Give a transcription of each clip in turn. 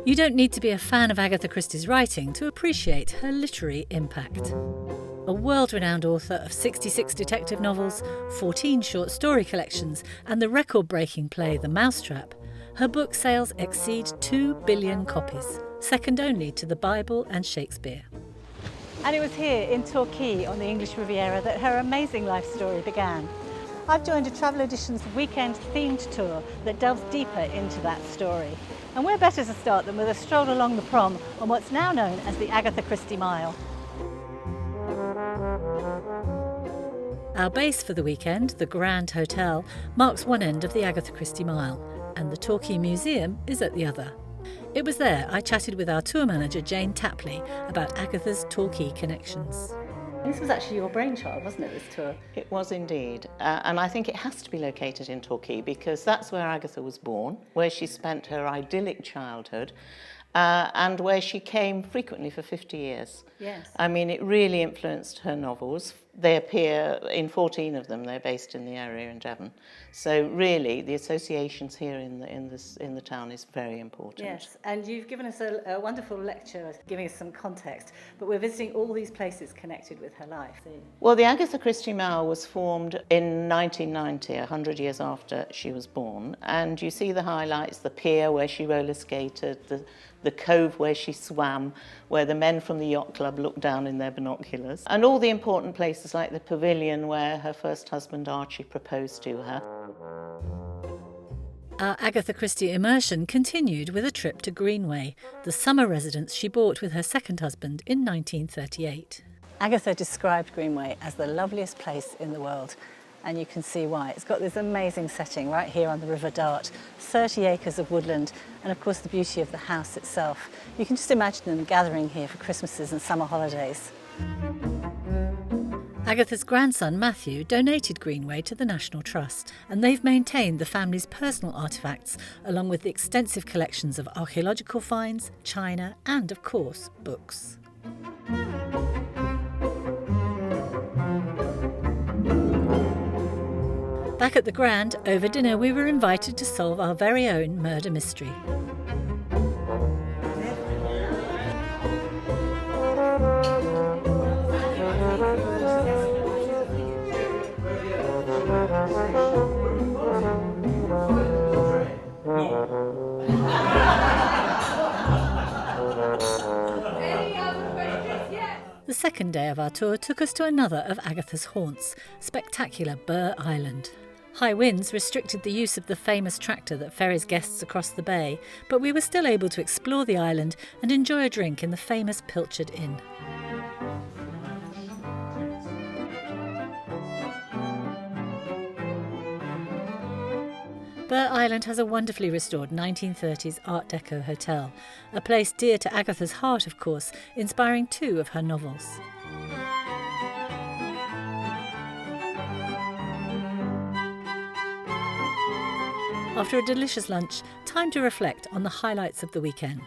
You don't need to be a fan of Agatha Christie's writing to appreciate her literary impact. A world-renowned author of 66 detective novels, 14 short story collections, and the record-breaking play The Mousetrap, her book sales exceed 2 billion copies, second only to the Bible and Shakespeare. And it was here in Torquay on the English Riviera that her amazing life story began. I've joined a Travel Editions weekend themed tour that delves deeper into that story. And where better to start than with a stroll along the prom on what's now known as the Agatha Christie Mile. Our base for the weekend, the Grand Hotel, marks one end of the Agatha Christie Mile, and the Torquay Museum is at the other. It was there I chatted with our tour manager Jane Tapley about Agatha's Torquay connections. This was actually your brainchild, wasn't it, this tour? It was indeed, and I think it has to be located in Torquay because that's where Agatha was born, where she spent her idyllic childhood, and where she came frequently for 50 years. Yes. I mean, it really influenced her novels. They appear in 14 of them. They're based in the area in Devon. So really, the associations here in the town is very important. Yes, and you've given us a wonderful lecture, giving us some context. But we're visiting all these places connected with her life. Well, the Agatha Christie Mile was formed in 1990, 100 years after she was born. And you see the highlights: the pier where she roller skated, the cove where she swam, where the men from the yacht club looked down in their binoculars, and all the important places like the pavilion where her first husband Archie proposed to her. Our Agatha Christie immersion continued with a trip to Greenway, the summer residence she bought with her second husband in 1938. Agatha described Greenway as the loveliest place in the world, and you can see why. It's got this amazing setting right here on the River Dart, 30 acres of woodland, and of course the beauty of the house itself. You can just imagine them gathering here for Christmases and summer holidays. Agatha's grandson Matthew donated Greenway to the National Trust, and they've maintained the family's personal artefacts along with the extensive collections of archaeological finds, china and, of course, books. Back at the Grand, over dinner we were invited to solve our very own murder mystery. The second day of our tour took us to another of Agatha's haunts, spectacular Burgh Island. High winds restricted the use of the famous tractor that ferries guests across the bay, but we were still able to explore the island and enjoy a drink in the famous Pilchard Inn. Burgh Island has a wonderfully restored 1930s Art Deco hotel, a place dear to Agatha's heart, of course, inspiring 2 of her novels. After a delicious lunch, time to reflect on the highlights of the weekend.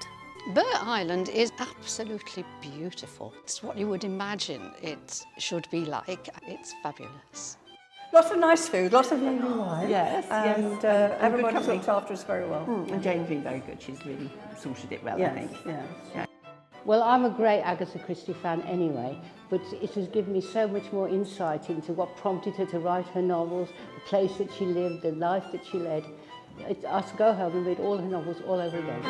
Burgh Island is absolutely beautiful. It's what you would imagine it should be like. It's fabulous. Lots of nice food, lots of lovely wine. Yes, and everybody's looked after us very well. And Jane's been very good. She's really sorted it well, I think. Yeah. Well, I'm a great Agatha Christie fan anyway, but it has given me so much more insight into what prompted her to write her novels, the place that she lived, the life that she led. I should go home and read all her novels all over again.